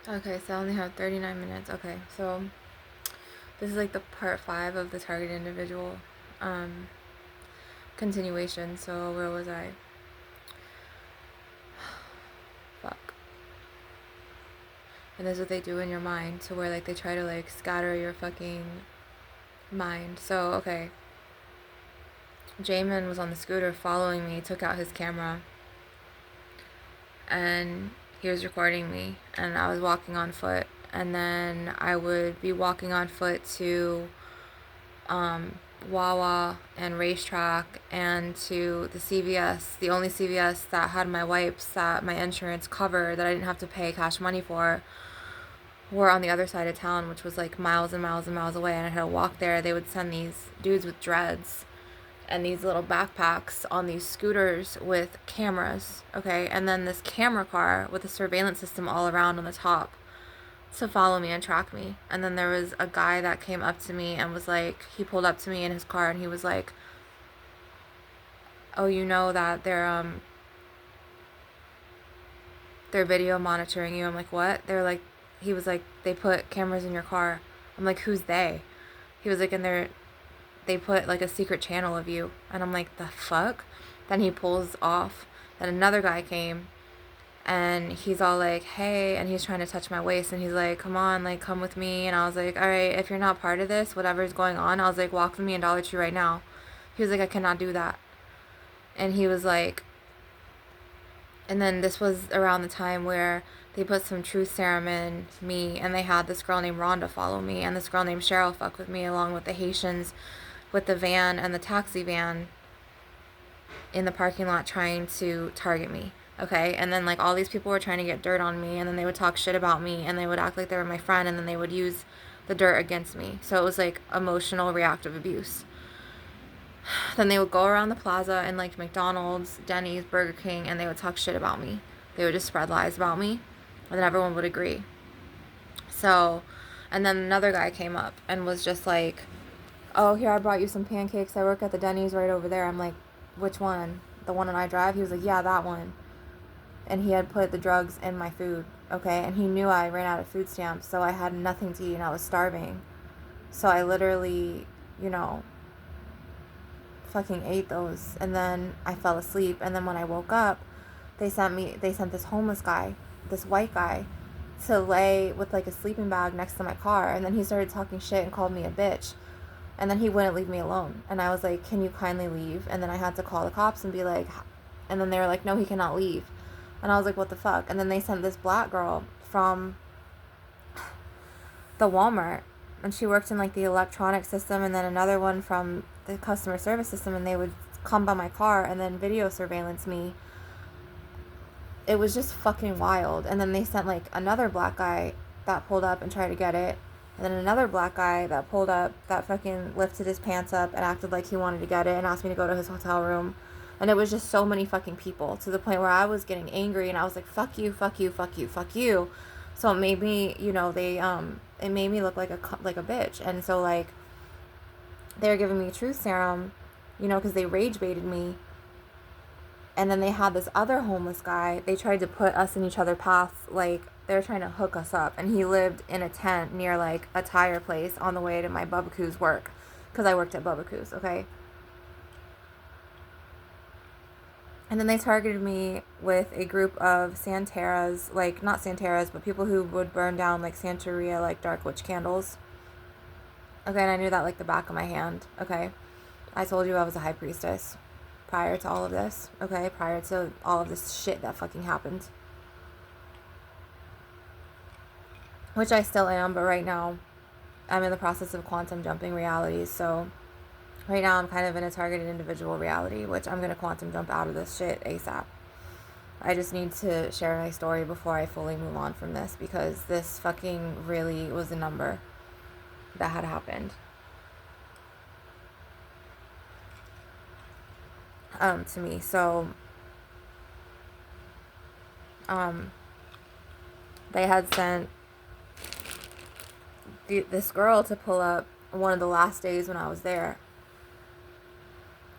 Okay, so I only have 39 minutes. Okay, so this is like the part 5 of the target individual um, continuation. So where was I? Fuck. And this is what they do in your mind, to where like they try to like scatter your fucking mind. So okay, Jamin was on the scooter following me, took out his camera, and he was recording me, and I was walking on foot, and then I would be walking on foot to Wawa and Racetrack and to the CVS, the only CVS that had my wipes that my insurance covered that I didn't have to pay cash money for, were on the other side of town, which was like miles and miles and miles away, and I had to walk there. They would send these dudes with dreads and these little backpacks on these scooters with cameras, okay? And then this camera car with a surveillance system all around on the top to follow me and track me. And then there was a guy that came up to me and was like, he pulled up to me in his car and he was like, "Oh, you know that they're video monitoring you." I'm like, "What?" They're like, he was like, "They put cameras in your car." I'm like, "Who's they?" He was like, they put like a secret channel of you." And I'm like, "The fuck?" Then he pulls off. Then another guy came and he's all like, "Hey," and he's trying to touch my waist, and he's like, "Come on, like, come with me." And I was like, "All right, if you're not part of this, whatever's going on," I was like, "Walk with me in Dollar Tree right now." He was like, "I cannot do that." And he was like, and then this was around the time where they put some truth serum in me, and they had this girl named Rhonda follow me, and this girl named Cheryl fuck with me, along with the Haitians with the van and the taxi van in the parking lot trying to target me. Okay, and then like all these people were trying to get dirt on me, and then they would talk shit about me, and they would act like they were my friend, and then they would use the dirt against me. So it was like emotional reactive abuse. Then they would go around the plaza and like McDonald's, Denny's, Burger King, and they would talk shit about me. They would just spread lies about me, and then everyone would agree. So, and then another guy came up and was just like, "Oh, here, I brought you some pancakes. I work at the Denny's right over there." I'm like, "Which one? The one that I drive?" He was like, "Yeah, that one." And he had put the drugs in my food, okay? And he knew I ran out of food stamps, so I had nothing to eat and I was starving. So I literally, you know, fucking ate those, and then I fell asleep. And then when I woke up, they sent this homeless guy, this white guy, to lay with like a sleeping bag next to my car. And then he started talking shit and called me a bitch. And then he wouldn't leave me alone. And I was like, "Can you kindly leave?" And then I had to call the cops and be like, and then they were like, "No, he cannot leave." And I was like, "What the fuck?" And then they sent this black girl from the Walmart, and she worked in like the electronic system, and then another one from the customer service system, and they would come by my car and then video surveillance me. It was just fucking wild. And then they sent like another black guy that pulled up and tried to get it. And then another black guy that pulled up that fucking lifted his pants up and acted like he wanted to get it and asked me to go to his hotel room. And it was just so many fucking people, to the point where I was getting angry and I was like, "Fuck you, fuck you, fuck you, fuck you." So it made me, it made me look like a bitch. And so like they were giving me truth serum, because they rage baited me. And then they had this other homeless guy. They tried to put us in each other's paths, like they were trying to hook us up. And he lived in a tent near like a tire place on the way to my Bubba Coos work, because I worked at Bubba Coos, okay? And then they targeted me with a group of Santeras, like not Santeras, but people who would burn down like Santeria, like dark witch candles. Okay, and I knew that like the back of my hand, okay? I told you I was a high priestess prior to all of this, okay? Prior to all of this shit that fucking happened. Which I still am, but right now I'm in the process of quantum jumping realities. So right now I'm kind of in a targeted individual reality, which I'm going to quantum jump out of this shit ASAP. I just need to share my story before I fully move on from this, because this fucking really was a number that had happened to me. So um, they had sent this girl to pull up one of the last days when I was there.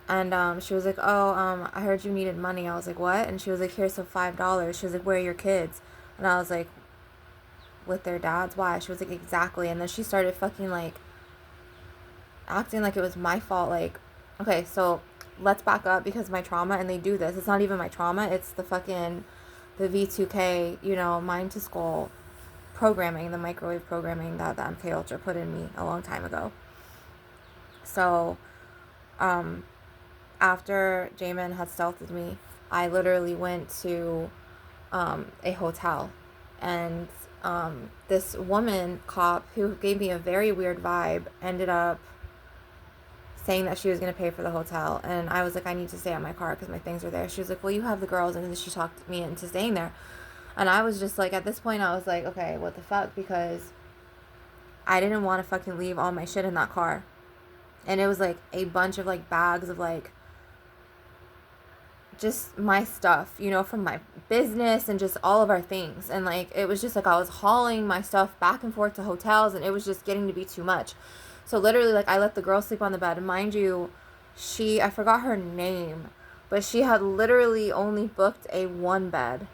And she was like, "Oh, I heard you needed money." I was like, "What?" And she was like, "Here's some $5." She was like, "Where are your kids?" And I was like, with their dads. Why? She was like, exactly. And then she started fucking like acting like it was my fault. Like, okay, so let's back up, because my trauma, and they do this, it's not even my trauma, it's the fucking, the V2K, you know, mind to skull programming, the microwave programming that the MK Ultra put in me a long time ago. So, after Jamin had stealthed me, I literally went to a hotel, and this woman cop who gave me a very weird vibe ended up saying that she was going to pay for the hotel, and I was like, I need to stay at my car because my things are there. She was like, well, you have the girls, and then she talked me into staying there. And I was just like, at this point I was like, okay, what the fuck, because I didn't want to fucking leave all my shit in that car. And it was like a bunch of like bags of like just my stuff, you know, from my business and just all of our things. And like, it was just like I was hauling my stuff back and forth to hotels, and it was just getting to be too much. So literally, like, I let the girl sleep on the bed. And mind you, I forgot her name, but she had literally only booked a one bed.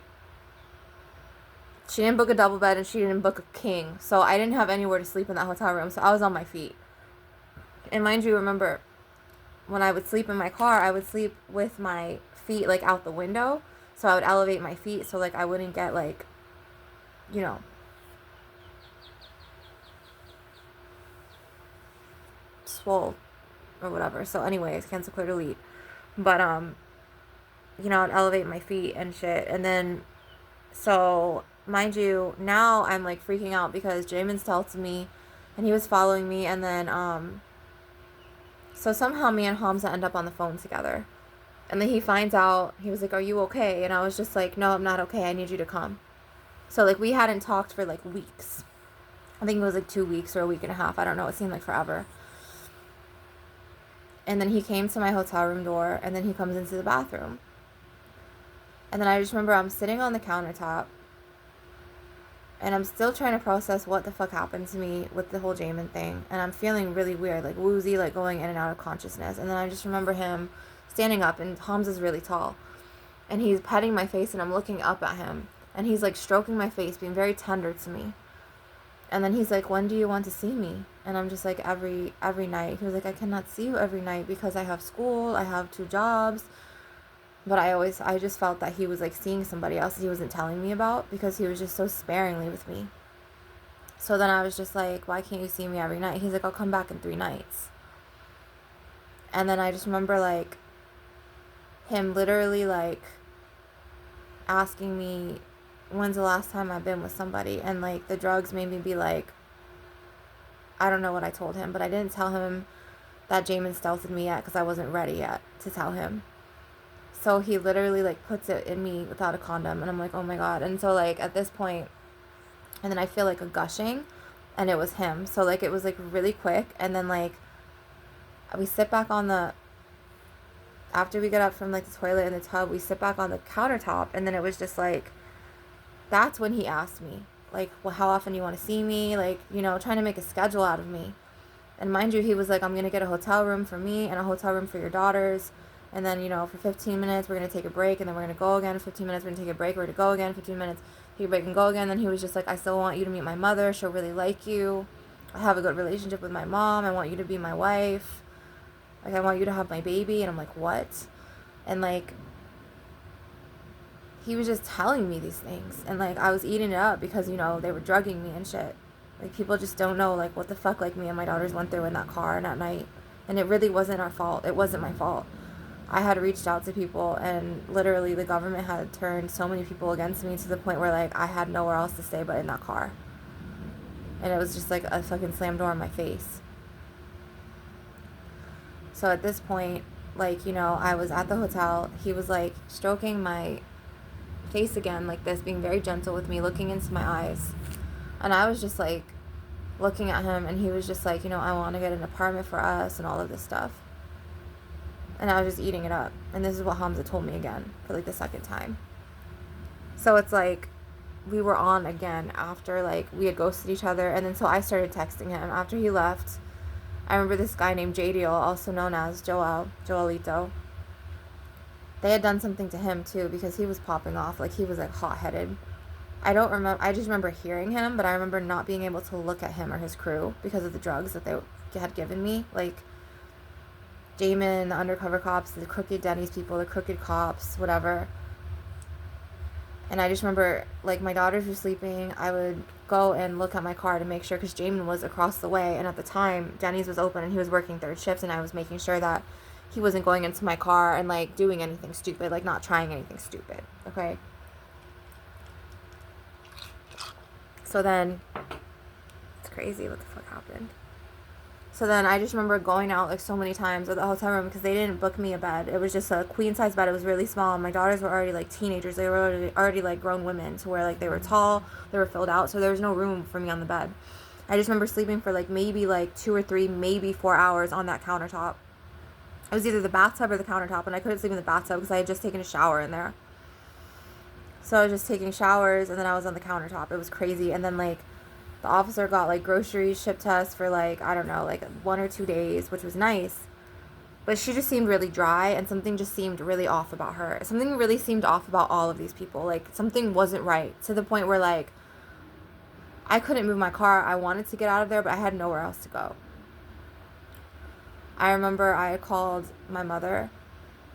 She didn't book a double bed, and she didn't book a king. So I didn't have anywhere to sleep in that hotel room. So I was on my feet. And mind you, remember, when I would sleep in my car, I would sleep with my feet like out the window. So I would elevate my feet so like I wouldn't get like, you know, swole or whatever. So anyways, cancel clear delete. But you know, I'd elevate my feet and shit. And then, so mind you, now I'm like freaking out because Jamin stealthed me and he was following me. And then so somehow me and Hamza end up on the phone together. And then he finds out, he was like, are you okay? And I was just like, no, I'm not okay. I need you to come. So like we hadn't talked for like weeks. I think it was like 2 weeks or a week and a half. I don't know. It seemed like forever. And then he came to my hotel room door, and then he comes into the bathroom. And then I just remember I'm sitting on the countertop, and I'm still trying to process what the fuck happened to me with the whole Jamin thing. And I'm feeling really weird, like woozy, like going in and out of consciousness. And then I just remember him standing up, and Hamza's really tall. And he's petting my face, and I'm looking up at him. And he's like stroking my face, being very tender to me. And then he's like, when do you want to see me? And I'm just like, every night. He was like, I cannot see you every night because I have school, I have 2 jobs. But I just felt that he was like seeing somebody else that he wasn't telling me about, because he was just so sparingly with me. So then I was just like, why can't you see me every night? He's like, I'll come back in 3 nights. And then I just remember like him literally like asking me, when's the last time I've been with somebody? And like the drugs made me be like, I don't know what I told him, but I didn't tell him that Jamin stealthed me yet because I wasn't ready yet to tell him. So he literally like puts it in me without a condom, and I'm like, oh my god. And so like at this point, and then I feel like a gushing, and it was him. So like it was like really quick, and then like we sit back on the, after we get up from like the toilet and the tub, we sit back on the countertop, and then it was just like, that's when he asked me, like, well, how often do you want to see me? Like, you know, trying to make a schedule out of me. And mind you, he was like, I'm going to get a hotel room for me and a hotel room for your daughters. And then, you know, for 15 minutes, we're going to take a break. And then we're going to go again. 15 minutes, we're going to take a break. We're going to go again. 15 minutes, take a break and go again. Then he was just like, I still want you to meet my mother. She'll really like you. I have a good relationship with my mom. I want you to be my wife. Like, I want you to have my baby. And I'm like, what? And like, he was just telling me these things, and like I was eating it up because, you know, they were drugging me and shit. Like, people just don't know like what the fuck like me and my daughters went through in that car and at night. And it really wasn't our fault. It wasn't my fault. I had reached out to people, and literally the government had turned so many people against me to the point where like I had nowhere else to stay but in that car. And it was just like a fucking slam door in my face. So at this point, like, you know, I was at the hotel. He was like stroking my face again like this, being very gentle with me, looking into my eyes. And I was just like looking at him, and he was just like, you know, I want to get an apartment for us and all of this stuff. And I was just eating it up. And this is what Hamza told me again for like the 2nd time. So it's like we were on again after like we had ghosted each other. And then so I started texting him after he left. I remember this guy named Jadiel, also known as Joelito. They had done something to him too, because he was popping off. Like, he was like hot-headed. I don't remember. I just remember hearing him, but I remember not being able to look at him or his crew because of the drugs that they had given me. Like Jamin, the undercover cops, the crooked Denny's people, the crooked cops, whatever. And I just remember, like, my daughters were sleeping. I would go and look at my car to make sure, because Jamin was across the way. And at the time, Denny's was open and he was working third shift. And I was making sure that he wasn't going into my car and, like, doing anything stupid. Like, not trying anything stupid. Okay? So then, it's crazy what the fuck happened. So then I just remember going out like so many times at the hotel room because they didn't book me a bed. It was just a queen size bed. It was really small. And my daughters were already like teenagers. They were already like grown women to where like they were tall, they were filled out. So there was no room for me on the bed. I just remember sleeping for like maybe like 2 or 3, maybe 4 hours on that countertop. It was either the bathtub or the countertop, and I couldn't sleep in the bathtub because I had just taken a shower in there. So I was just taking showers, and then I was on the countertop. It was crazy. And then like the officer got like groceries shipped to us for like, I don't know, like 1 or 2 days, which was nice. But she just seemed really dry, and something just seemed really off about her. Something really seemed off about all of these people. Like something wasn't right, to the point where like I couldn't move my car. I wanted to get out of there, but I had nowhere else to go. I remember I had called my mother,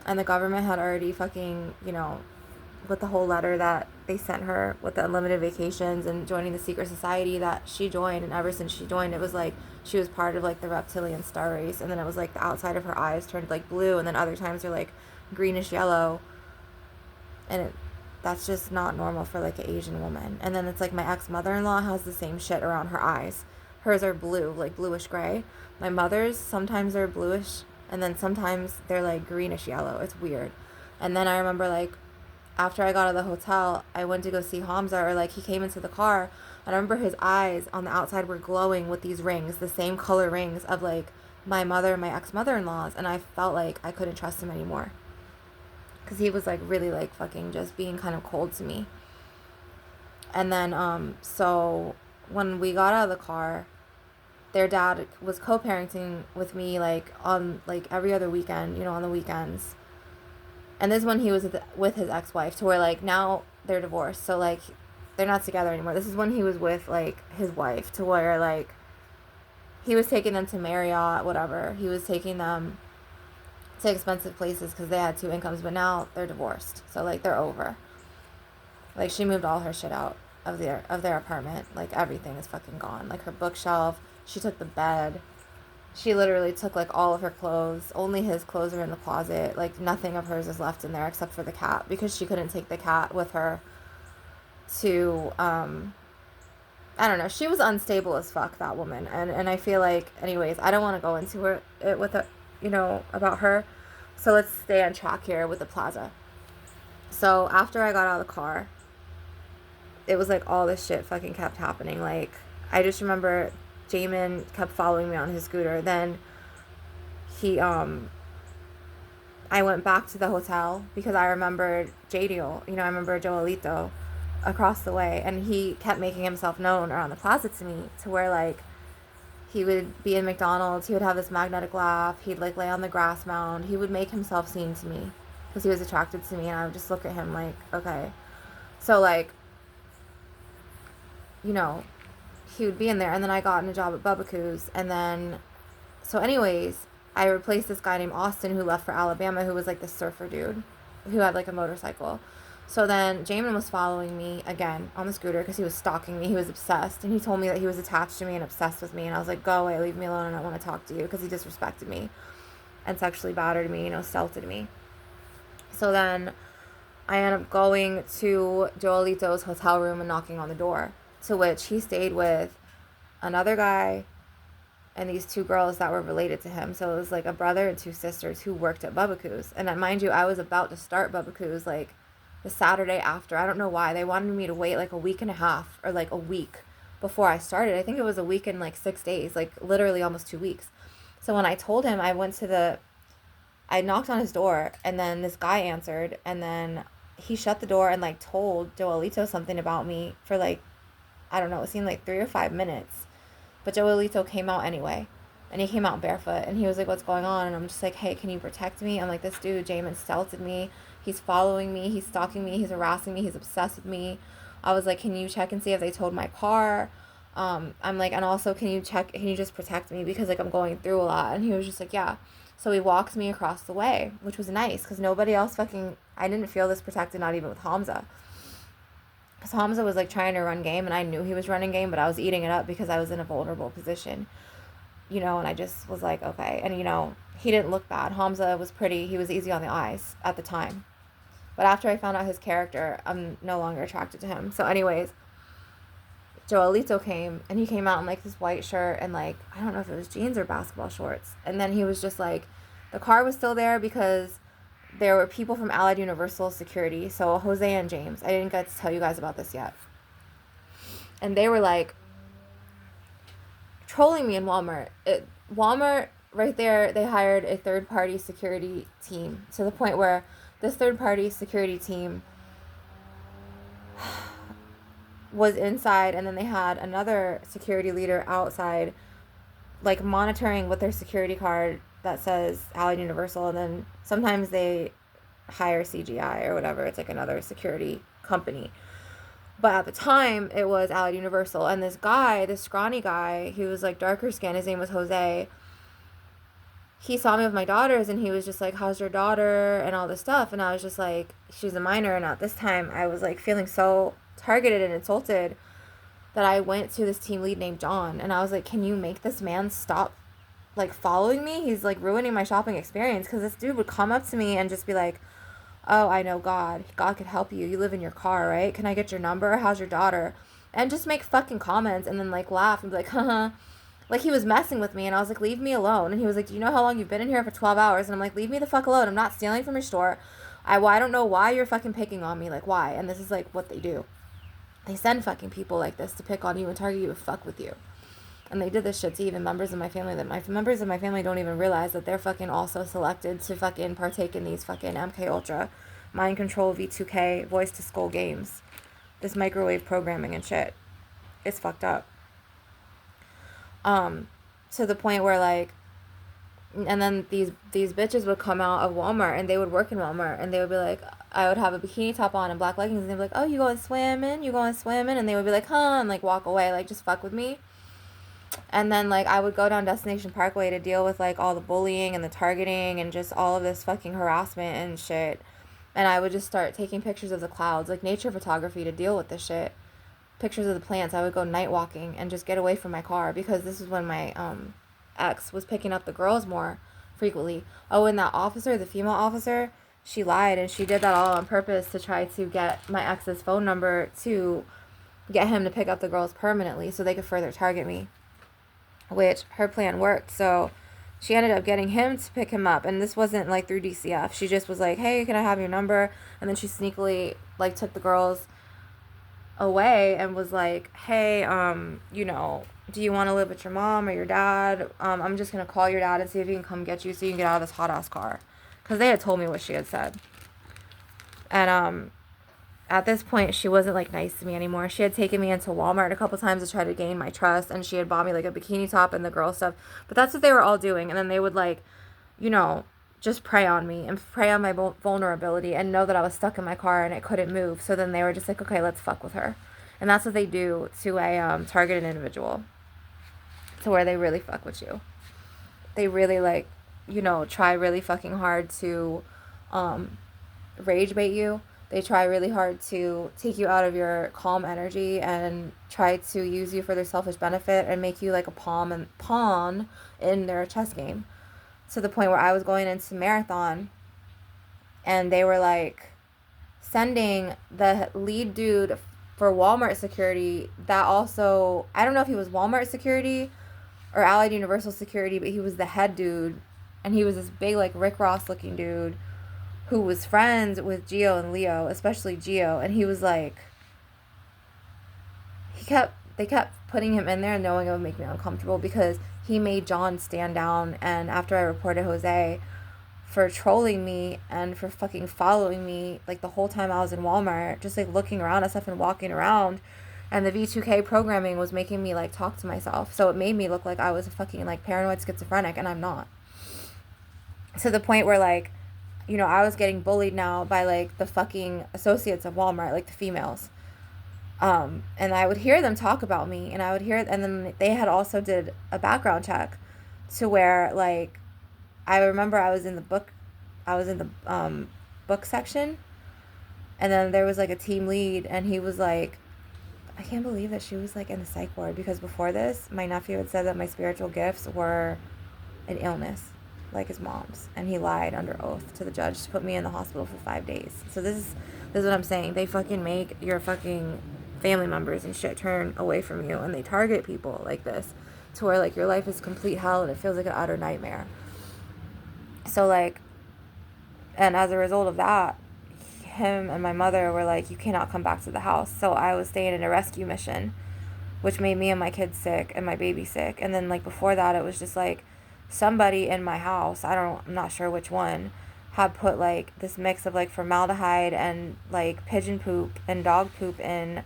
and the government had already fucking, with the whole letter that they sent her with the unlimited vacations and joining the secret society that she joined. And ever since she joined, it was like she was part of like the reptilian star race. And then it was like the outside of her eyes turned like blue, and then other times they're like greenish yellow. And that's just not normal for like an Asian woman. And then it's like my ex-mother-in-law has the same shit around her eyes. Hers are blue, like bluish gray. My mother's, sometimes they're bluish, and then sometimes they're like greenish yellow. It's weird. And then I remember like after I got out of the hotel, I went to go see Hamza, or like he came into the car, and I remember his eyes on the outside were glowing with these rings, the same color rings of like my mother and my ex-mother-in-law's. And I felt like I couldn't trust him anymore, because he was like really like fucking just being kind of cold to me. And then so when we got out of the car, their dad was co-parenting with me like on like every other weekend, on the weekends. And this is when he was with his ex-wife, to where like now they're divorced, so like they're not together anymore. This is when he was with like his wife, to where like he was taking them to Marriott, whatever. He was taking them to expensive places because they had 2 incomes. But now they're divorced, so like they're over. Like she moved all her shit out of their apartment. Like everything is fucking gone. Like her bookshelf, she took the bed. She literally took like all of her clothes. Only his clothes are in the closet. Like nothing of hers is left in there except for the cat, because she couldn't take the cat with her to I don't know. She was unstable as fuck, that woman. And I feel like, anyways, I don't want to go into it with it, about her. So let's stay on track here with the plaza. So after I got out of the car, it was like all this shit fucking kept happening. Like I just remember Jamin kept following me on his scooter. Then I went back to the hotel because I remembered Jadiel, I remember Joelito across the way, and he kept making himself known around the plaza to me, to where like he would be in McDonald's, he would have this magnetic laugh, he'd like lay on the grass mound, he would make himself seen to me because he was attracted to me, and I would just look at him like, okay. So like, he would be in there. And then I got in a job at Bubba and then, so anyways, I replaced this guy named Austin who left for Alabama, who was like the surfer dude who had like a motorcycle. So then Jamin was following me again on the scooter because he was stalking me. He was obsessed, and he told me that he was attached to me and obsessed with me. And I was like, go away, leave me alone, I don't want to talk to you, because he disrespected me and sexually battered me, assaulted me. So then I ended up going to Joelito's hotel room and knocking on the door, to which he stayed with another guy and these 2 girls that were related to him. So it was like a brother and 2 sisters who worked at Bubba. And mind you, I was about to start Bubba like the Saturday after. I don't know why. They wanted me to wait like a week and a half or like a week before I started. I think it was a week and like 6 days, like literally almost 2 weeks. So when I told him, I knocked on his door, and then this guy answered, and then he shut the door and like told Joelito something about me for like, I don't know, it seemed like 3 or 5 minutes. But Joelito came out anyway. And he came out barefoot. And he was like, what's going on? And I'm just like, hey, can you protect me? I'm like, this dude, Jamin, stealthed me. He's following me. He's stalking me. He's harassing me. He's obsessed with me. I was like, can you check and see if they towed my car? I'm like, and also, can you just protect me because like I'm going through a lot? And he was just like, yeah. So he walks me across the way, which was nice because nobody else I didn't feel this protected, not even with Hamza. Because Hamza was like trying to run game, and I knew he was running game, but I was eating it up because I was in a vulnerable position, and I just was like, okay. And, he didn't look bad. Hamza was pretty, he was easy on the eyes at the time. But after I found out his character, I'm no longer attracted to him. So, anyways, Joelito came, and he came out in like this white shirt and like, I don't know if it was jeans or basketball shorts. And then he was just like, the car was still there because there were people from Allied Universal Security. So Jose and James. I didn't get to tell you guys about this yet. And they were like trolling me in Walmart. Walmart, right there, they hired a third-party security team to the point where this third-party security team was inside, and then they had another security leader outside, like monitoring with their security card that says Allied Universal, and then sometimes they hire CGI or whatever. It's like another security company. But at the time, it was Allied Universal, and this scrawny guy, he was like darker skin, his name was Jose. He saw me with my daughters, and he was just like, how's your daughter, and all this stuff, and I was just like, she's a minor. And at this time, I was like feeling so targeted and insulted that I went to this team lead named John, and I was like, can you make this man stop like following me? He's like ruining my shopping experience. Because this dude would come up to me and just be like, oh, I know God could help you, live in your car, right? Can I get your number? How's your daughter? And just make fucking comments and then like laugh and be like, haha. Like, he was messing with me, and I was like, leave me alone. And he was like, do you know how long you've been in here? For 12 hours. And I'm like, leave me the fuck alone. I'm not stealing from your store. I don't know why you're fucking picking on me. Like, why? And this is like what they do. They send fucking people like this to pick on you and target you and fuck with you. And they did this shit to even members of my family that my members of my family don't even realize that they're fucking also selected to fucking partake in these fucking MK Ultra, mind control, V2K, voice to skull games. This microwave programming and shit. It's fucked up. To the point where like, and then these bitches would come out of Walmart, and they would work in Walmart, and they would be like, I would have a bikini top on and black leggings, and they'd be like, oh, you going swimming? And they would be like, huh, and like walk away, like just fuck with me. And then like I would go down Destination Parkway to deal with like all the bullying and the targeting and just all of this fucking harassment and shit. And I would just start taking pictures of the clouds, like nature photography, to deal with this shit. Pictures of the plants. I would go night walking and just get away from my car, because this is when my ex was picking up the girls more frequently. Oh, and that officer, the female officer, she lied, and she did that all on purpose to try to get my ex's phone number to get him to pick up the girls permanently so they could further target me, which her plan worked. So she ended up getting him to pick him up, and this wasn't like through DCF. She just was like, hey, can I have your number? And then she sneakily like took the girls away and was like, hey, do you want to live with your mom or your dad? I'm just going to call your dad and see if he can come get you so you can get out of this hot ass car. Because they had told me what she had said. And at this point, she wasn't like nice to me anymore. She had taken me into Walmart a couple times to try to gain my trust, and she had bought me like a bikini top and the girl stuff. But that's what they were all doing. And then they would like, just prey on me and prey on my vulnerability and know that I was stuck in my car and it couldn't move. So then they were just like, okay, let's fuck with her. And that's what they do to a targeted individual, to where they really fuck with you. They really like, try really fucking hard to rage bait you. They try really hard to take you out of your calm energy and try to use you for their selfish benefit and make you like a pawn in their chess game. To the point where I was going into marathon, and they were like sending the lead dude for Walmart security that also, I don't know if he was Walmart security or Allied Universal security, but he was the head dude, and he was this big like Rick Ross looking dude who was friends with Gio and Leo, especially Gio. And he was like, they kept putting him in there knowing it would make me uncomfortable, because he made John stand down. And after I reported Jose for trolling me and for fucking following me like the whole time I was in Walmart, just like looking around at stuff and walking around, and the V2K programming was making me like talk to myself, so it made me look like I was a fucking like paranoid schizophrenic, and I'm not. To the point where like, I was getting bullied now by like the fucking associates of Walmart, like the females. And I would hear them talk about me, and and then they had also did a background check to where, like, I remember I was in the book section, and then there was like a team lead, and he was like, I can't believe that she was like in the psych ward, because before this, my nephew had said that my spiritual gifts were an illness, like his mom's, and he lied under oath to the judge to put me in the hospital for 5 days. So this is what I'm saying. They fucking make your fucking family members and shit turn away from you, and they target people like this to where, like, your life is complete hell and it feels like an utter nightmare. So, like, and as a result of that, him and my mother were like, you cannot come back to the house. So I was staying in a rescue mission, which made me and my kids sick and my baby sick. And then, like, before that, it was just like somebody in my house, I'm not sure which one, had put like this mix of like formaldehyde and like pigeon poop and dog poop in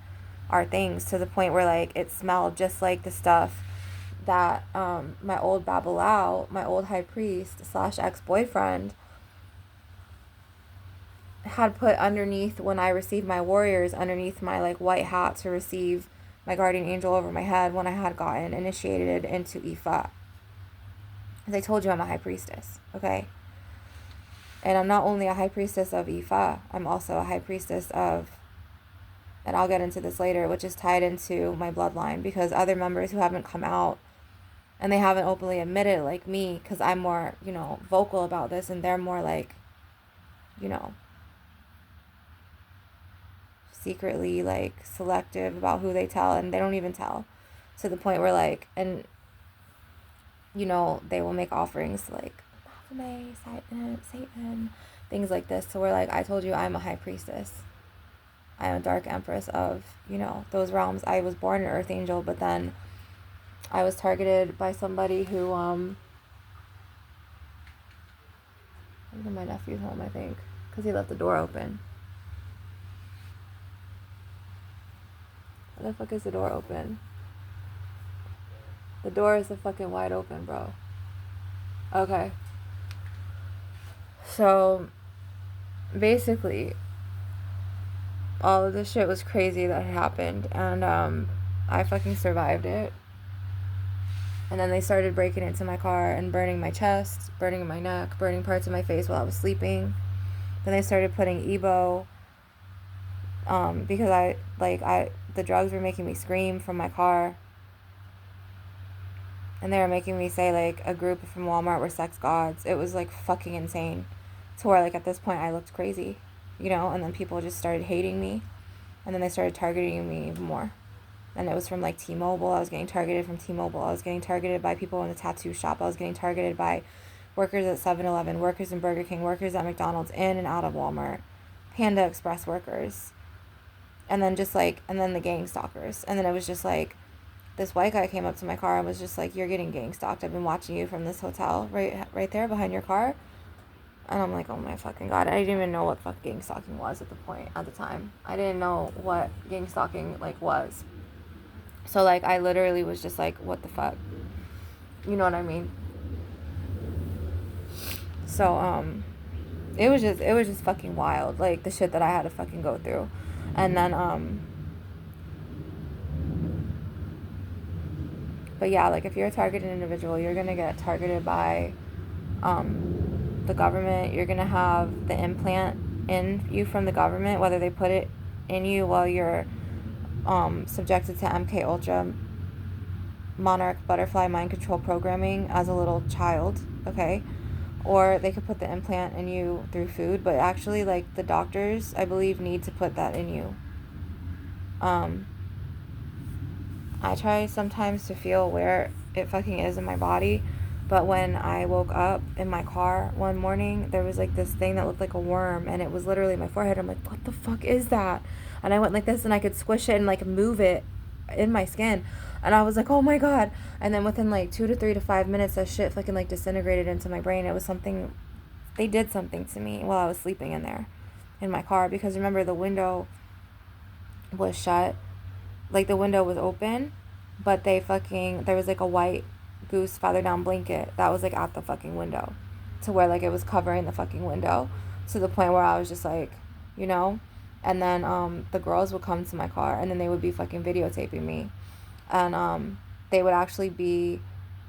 our things, to the point where like it smelled just like the stuff that my old Babalao, my old high priest slash ex-boyfriend, had put underneath when I received my warriors, underneath my like white hat to receive my guardian angel over my head when I had gotten initiated into Ifa. As I told you, I'm a high priestess, okay? And I'm not only a high priestess of Ifa, I'm also a high priestess of, and I'll get into this later, which is tied into my bloodline, because other members who haven't come out and they haven't openly admitted, like me, because I'm more, vocal about this, and they're more like, you know, secretly like selective about who they tell, and they don't even tell, to the point where like, and they will make offerings to like Baphomet, Satan, things like this. So we're like, I told you, I'm a high priestess. I am a dark empress of, those realms. I was born an earth angel, but then I was targeted by somebody who, my nephew's home, I think, because he left the door open. Why the fuck is the door open? The door is fucking wide open, bro. Okay. So, basically, all of this shit was crazy that had happened, and I fucking survived it. And then they started breaking into my car and burning my chest, burning my neck, burning parts of my face while I was sleeping. Then they started putting Ebo, because the drugs were making me scream from my car. And they were making me say, like, a group from Walmart were sex gods. It was, like, fucking insane. To where, like, at this point, I looked crazy, and then people just started hating me. And then they started targeting me even more. And it was from, like, T-Mobile. I was getting targeted from T-Mobile. I was getting targeted by people in the tattoo shop. I was getting targeted by workers at 7-Eleven, workers in Burger King, workers at McDonald's, in and out of Walmart, Panda Express workers. And then and then the gang stalkers. And then it was just, like, this white guy came up to my car and was just like, you're getting gang stalked. I've been watching you from this hotel right there behind your car. And I'm like, oh my fucking God. I didn't even know what fuck gang stalking was at the time. I didn't know what gang stalking, like, was. So, like, I literally was just like, what the fuck? You know what I mean? So, it was just fucking wild. Like, the shit that I had to fucking go through. And then, but yeah, like, if you're a targeted individual, you're gonna get targeted by the government. You're gonna have the implant in you from the government, whether they put it in you while you're subjected to MK Ultra Monarch Butterfly mind control programming as a little child, okay? Or they could put the implant in you through food, but actually, like, the doctors, I believe, need to put that in you. I try sometimes to feel where it fucking is in my body, but when I woke up in my car one morning, there was like this thing that looked like a worm, and it was literally my forehead. I'm like, what the fuck is that? And I went like this, and I could squish it and like move it in my skin, and I was like, oh my God. And then within like 2 to 3 to 5 minutes, that shit fucking like disintegrated into my brain. It was something, they did something to me while I was sleeping in there in my car, because remember, the window was shut. Like, the window was open, but there was like a white goose feather down blanket that was like at the fucking window, to where like it was covering the fucking window, to the point where I was just like, And then the girls would come to my car, and then they would be fucking videotaping me. And they would actually be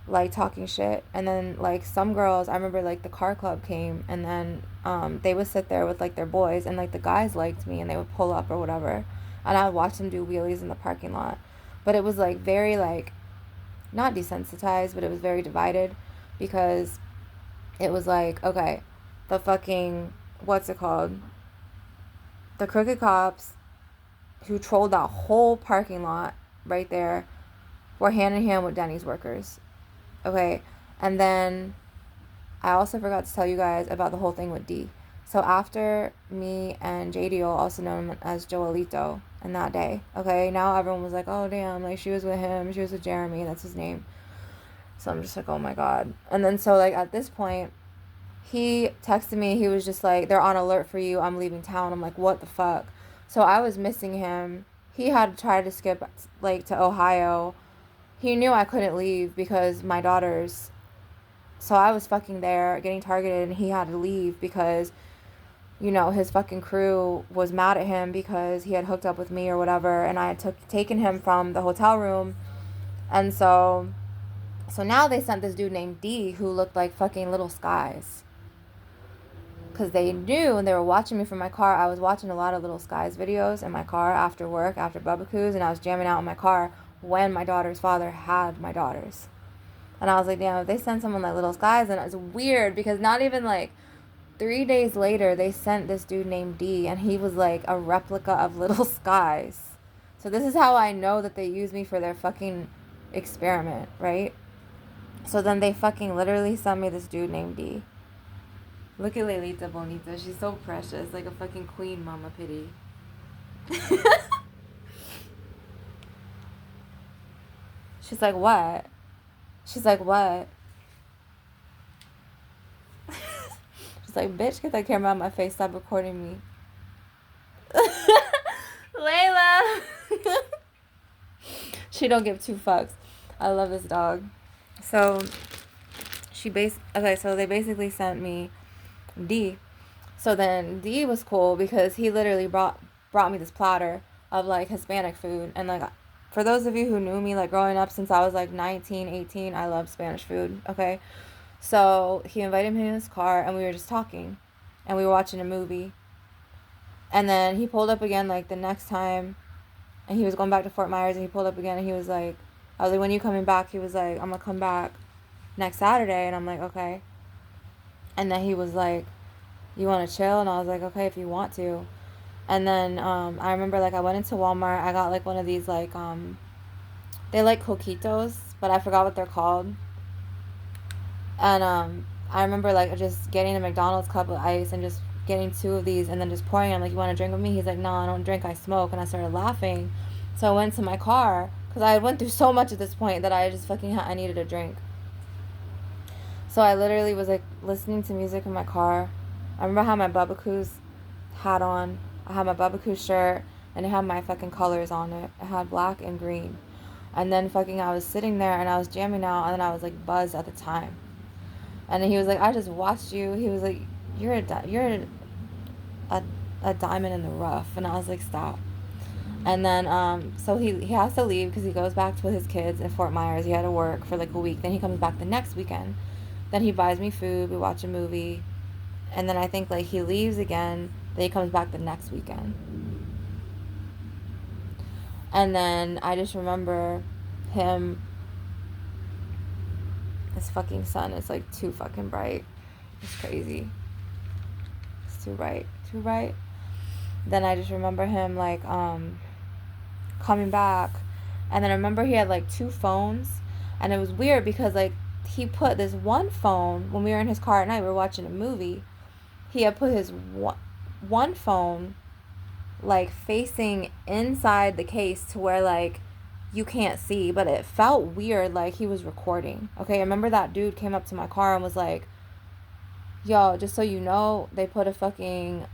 like talking shit. And then like some girls, I remember like the car club came, and then they would sit there with like their boys, and like the guys liked me and they would pull up or whatever, and I would watch them do wheelies in the parking lot. But it was like very like, not desensitized, but it was very divided, because it was like, okay, the fucking, what's it called, the crooked cops who trolled that whole parking lot right there were hand in hand with Denny's workers. Okay, and then I also forgot to tell you guys about the whole thing with D. So after me and JDO, also known as Joelito, and that day, okay, now everyone was like, oh damn, like she was with him, she was with Jeremy, that's his name. So I'm just like, oh my god. And then so like at this point, he texted me, he was just like, they're on alert for you, I'm leaving town. I'm like, what the fuck? So I was missing him. He had tried to skip like to Ohio. He knew I couldn't leave because my daughters. So I was fucking there getting targeted, and he had to leave because, you know, his fucking crew was mad at him because he had hooked up with me or whatever, and I had taken him from the hotel room. And so now they sent this dude named D who looked like fucking Little Skies. Because they knew, and they were watching me from my car. I was watching a lot of Little Skies videos in my car after work, after barbecues, and I was jamming out in my car when my daughter's father had my daughters. And I was like, damn, if they send someone like Little Skies, and it was weird because not even like 3 days later, they sent this dude named D, and he was like a replica of Little Skies. So this is how I know that they used me for their fucking experiment, right? So then they fucking literally sent me this dude named D. Look at Lelita Bonita. She's so precious. Like a fucking queen, mama pity. She's like, what? She's like, what? She's like, bitch, get that camera out of my face. Stop recording me. Layla! She don't give two fucks. I love this dog. So, so they basically sent me D. So then D was cool because he literally brought me this platter of like Hispanic food. And like, for those of you who knew me like growing up since I was like 19, 18, I loved Spanish food, okay? So he invited me in his car, and we were just talking, and we were watching a movie. And then he pulled up again like the next time, and he was going back to Fort Myers, and he pulled up again, and he was like, I was like, when you coming back? He was like, I'm gonna come back next Saturday. And I'm like, okay. And then he was like, you want to chill? And I was like, okay, if you want to. And then I remember like I went into Walmart. I got like one of these like they like coquitos, but I forgot what they're called. And I remember like just getting a McDonald's cup of ice and just getting 2 of these, and then just pouring. I'm like, you want to drink with me? He's like, no, I don't drink, I smoke. And I started laughing. So I went to my car because I went through so much at this point that I just fucking I needed a drink. So I literally was like listening to music in my car. I remember I had my Bubba hat on. I had my Bubba shirt, and it had my fucking colors on it. It had black and green. And then fucking I was sitting there, and I was jamming out, and then I was like buzzed at the time. And then he was like, I just watched you. He was like, you're a diamond in the rough. And I was like, stop. And then so he has to leave because he goes back with his kids in Fort Myers. He had to work for like a week. Then he comes back the next weekend. Then he buys me food. We watch a movie. And then I think like he leaves again. Then he comes back the next weekend. And then I just remember him. His fucking sun is like too fucking bright. It's crazy. It's too bright. Too bright. Then I just remember him like coming back. And then I remember he had like 2 phones. And it was weird because like he put this one phone, when we were in his car at night, we were watching a movie, he had put his one phone like facing inside the case to where like you can't see, but it felt weird like he was recording. Okay, I remember that dude came up to my car and was like, yo, just so you know, they put a fucking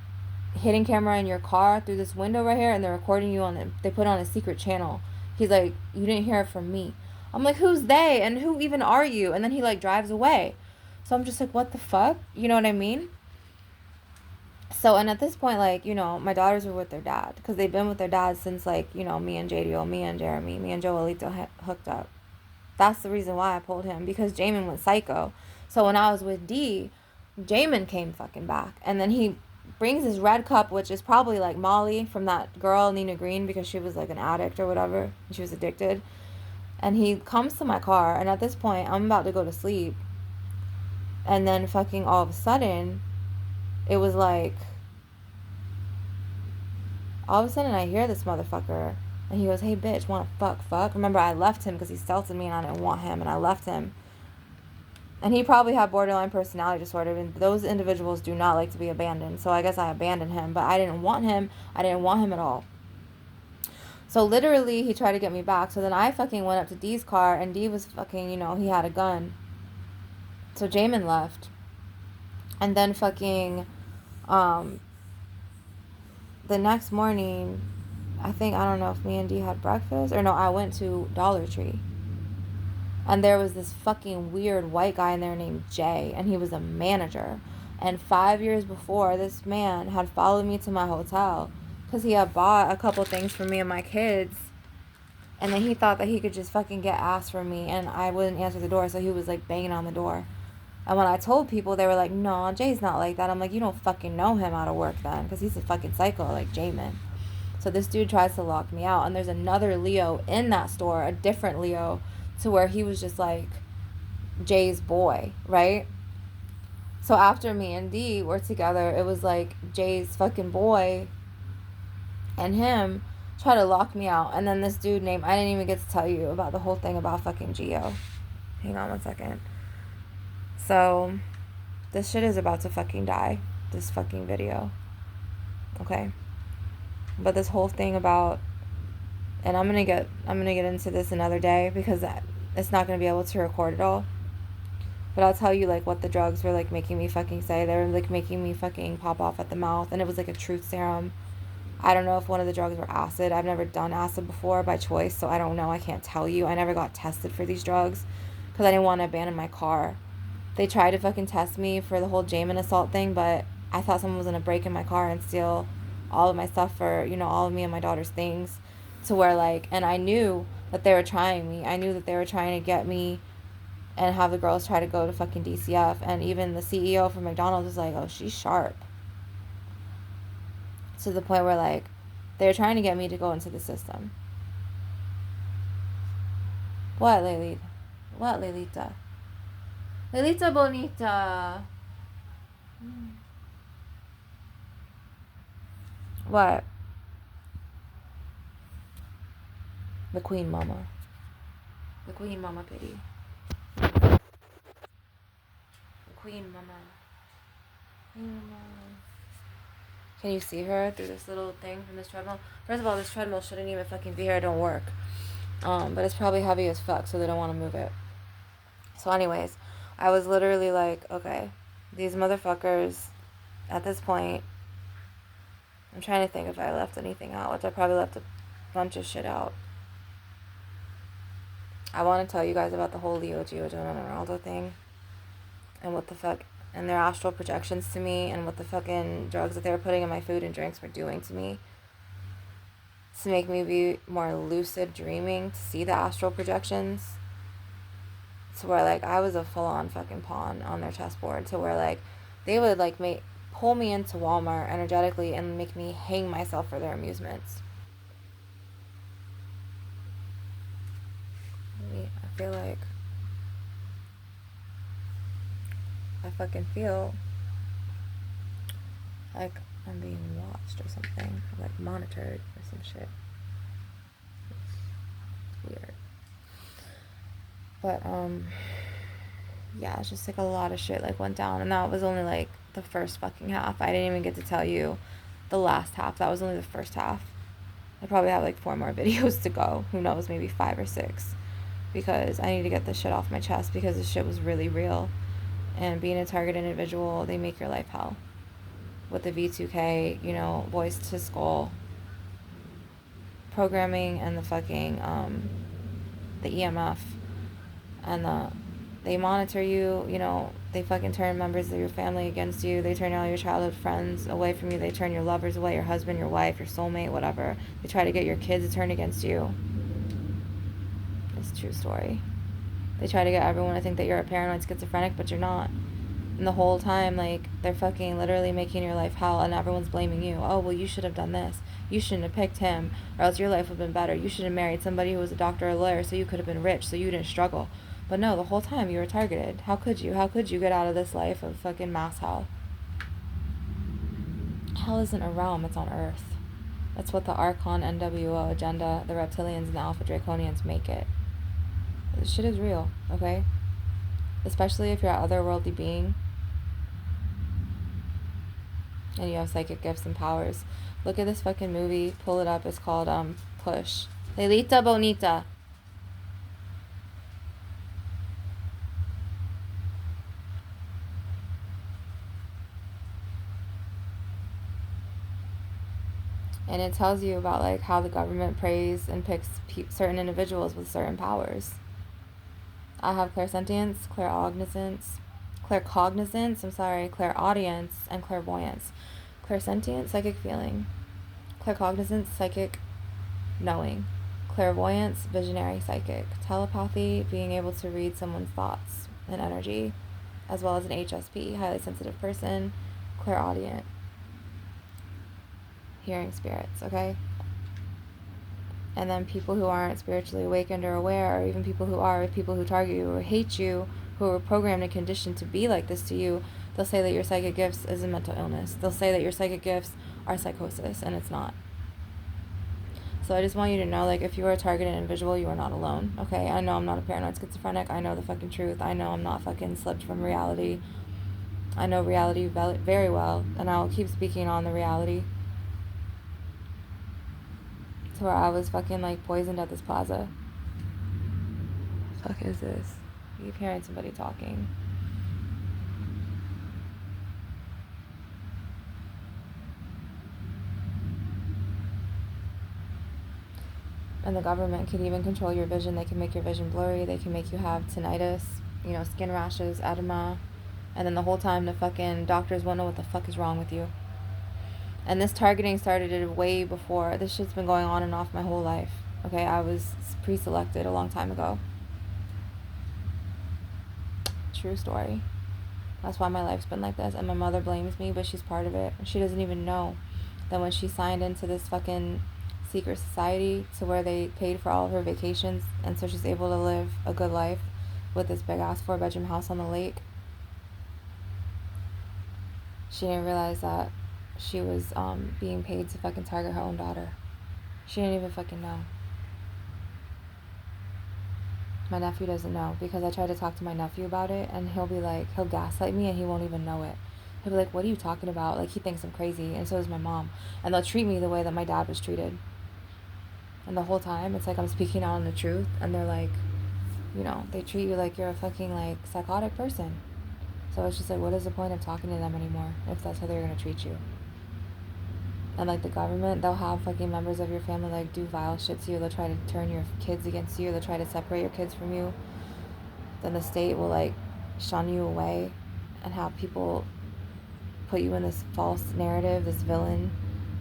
hidden camera in your car through this window right here, and they're recording you on it. They put on a secret channel. He's like, you didn't hear it from me. I'm like, who's they? And who even are you? And then he like drives away. So I'm just like, what the fuck? You know what I mean? So, and at this point, like, you know, my daughters were with their dad because they've been with their dad since, like, you know, me and JDO, me and Jeremy, me and Joelito hooked up. That's the reason why I pulled him, because Jamin went psycho. So when I was with D, Jamin came fucking back. And then he brings his red cup, which is probably like Molly from that girl, Nina Green, because she was like an addict or whatever. She was addicted. And he comes to my car, and at this point, I'm about to go to sleep. And then fucking all of a sudden, it was like, all of a sudden I hear this motherfucker. And he goes, hey, bitch, wanna fuck? Remember, I left him because he stealthed me and I didn't want him. And I left him. And he probably had borderline personality disorder, and those individuals do not like to be abandoned. So I guess I abandoned him, but I didn't want him. I didn't want him at all. So literally, he tried to get me back. So then I fucking went up to D's car, and D was fucking, you know, he had a gun. So Jamin left. And then fucking, the next morning, I don't know if me and D had breakfast, or no, I went to Dollar Tree. And there was this fucking weird white guy in there named Jay, and he was a manager. And 5 years before, this man had followed me to my hotel because he had bought a couple things for me and my kids. And then he thought that he could just fucking get ass from me, and I wouldn't answer the door, so he was like banging on the door. And when I told people, they were like, no, Jay's not like that. I'm like, you don't fucking know him out of work then, because he's a fucking psycho like Jamin. So this dude tries to lock me out, and there's another Leo in that store, a different Leo, to where he was just like Jay's boy, right? So after me and D were together, it was like Jay's fucking boy and him try to lock me out. And then this dude named, I didn't even get to tell you about the whole thing about fucking Geo. Hang on one second. So this shit is about to fucking die, this fucking video. Okay? But this whole thing about, and I'm gonna get into this another day because it's not gonna be able to record it all. But I'll tell you like what the drugs were like making me fucking say. They were like making me fucking pop off at the mouth, and it was like a truth serum. I don't know if one of the drugs were acid. I've never done acid before by choice, so I don't know. I can't tell you. I never got tested for these drugs because I didn't want to abandon my car. They tried to fucking test me for the whole Jamin assault thing, but I thought someone was gonna break in my car and steal all of my stuff for, you know, all of me and my daughter's things, to where like, and I knew that they were trying me. I knew that they were trying to get me and have the girls try to go to fucking DCF. And even the CEO from McDonald's was like, oh, she's sharp. To the point where like, they were trying to get me to go into the system. What, Lelita? What, Lelita? Lelita Bonita. What? The Queen Mama. The Queen Mama pity. Queen Mama. Queen Mama. Can you see her through this little thing from this treadmill? First of all, this treadmill shouldn't even fucking be here. It don't work. But it's probably heavy as fuck, so they don't want to move it. So anyways, I was literally like, okay, these motherfuckers, at this point, I'm trying to think if I left anything out, which I probably left a bunch of shit out. I want to tell you guys about the whole Leo Gio Ronaldo thing. And what the fuck, and their astral projections to me, and what the fucking drugs that they were putting in my food and drinks were doing to me, to make me be more lucid dreaming, to see the astral projections, to where like I was a full-on fucking pawn on their chessboard, to where like they would like pull me into Walmart energetically and make me hang myself for their amusements. I feel like I fucking feel like I'm being watched or something, or like monitored or some shit. It's weird. But yeah, it's just like a lot of shit like went down, and that was only like the first fucking half. I didn't even get to tell you the last half. That was only the first half. I probably have like 4 more videos to go. Who knows, maybe 5 or 6, because I need to get this shit off my chest, because this shit was really real. And being a target individual, they make your life hell. With the V2K, you know, voice to skull programming, and the fucking the EMF, and they monitor you, you know, They fucking turn members of your family against you. They turn all your childhood friends away from you. They turn your lovers away, your husband, your wife, your soulmate, whatever. They try to get your kids to turn against you. It's a true story. They try to get everyone to think that you're a paranoid schizophrenic, but you're not. And the whole time, like, they're fucking literally making your life hell, and everyone's blaming you. Oh, well, you should have done this. You shouldn't have picked him, or else your life would have been better. You should have married somebody who was a doctor or a lawyer so you could have been rich, so you didn't struggle. But no, the whole time you were targeted. How could you? How could you get out of this life of fucking mass hell? Hell isn't a realm, it's on Earth. That's what the Archon NWO agenda, the reptilians and the Alpha Draconians make it. This shit is real, okay? Especially if you're an otherworldly being and you have psychic gifts and powers. Look at this fucking movie. Pull it up. It's called Push. Lelita Bonita. And it tells you about like how the government prays and picks certain individuals with certain powers. I have clairsentience, claircognizance, clairaudience, and clairvoyance. Clairsentience, psychic feeling. Claircognizance, psychic knowing. Clairvoyance, visionary psychic. Telepathy, being able to read someone's thoughts and energy, as well as an HSP, highly sensitive person. Clairaudient, hearing spirits, okay? And then people who aren't spiritually awakened or aware, or even people who are, people who target you or hate you, who are programmed and conditioned to be like this to you, they'll say that your psychic gifts is a mental illness. They'll say that your psychic gifts are psychosis, and it's not. So I just want you to know, like, if you are a targeted individual, you are not alone, okay? I know I'm not a paranoid schizophrenic. I know the fucking truth. I know I'm not fucking slipped from reality. I know reality very well, and I'll keep speaking on the reality. To where I was fucking, like, poisoned at this plaza. What the fuck is this? I keep hearing somebody talking. And the government can even control your vision. They can make your vision blurry. They can make you have tinnitus, skin rashes, edema. And then the whole time the fucking doctors won't know what the fuck is wrong with you. And this targeting started way before. This shit's been going on and off my whole life. Okay, I was pre-selected a long time ago. True story. That's why my life's been like this. And my mother blames me, but she's part of it. And she doesn't even know that when she signed into this fucking secret society to where they paid for all of her vacations, and so she's able to live a good life with this big ass 4-bedroom house on the lake, she didn't realize that she was being paid to fucking target her own daughter. She didn't even fucking know. My nephew doesn't know, because I tried to talk to my nephew about it, and he'll gaslight me, and he won't even know it. He'll be like, what are you talking about? Like, he thinks I'm crazy, and so does my mom. And they'll treat me the way that my dad was treated. And the whole time, it's like I'm speaking out on the truth, and they're like, they treat you like you're a fucking, like, psychotic person. So it's just like, what is the point of talking to them anymore if that's how they're gonna treat you? And, like, the government, they'll have fucking members of your family, like, do vile shit to you. They'll try to turn your kids against you. They'll try to separate your kids from you. Then the state will, like, shun you away and have people put you in this false narrative, this villain.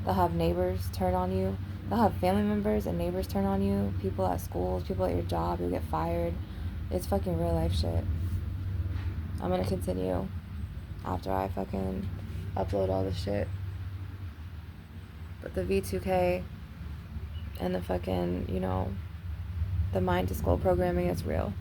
They'll have neighbors turn on you. They'll have family members and neighbors turn on you. People at schools, people at your job, you'll get fired. It's fucking real life shit. I'm gonna continue after I fucking upload all this shit. But the V2K and the fucking, the mind to skull programming is real.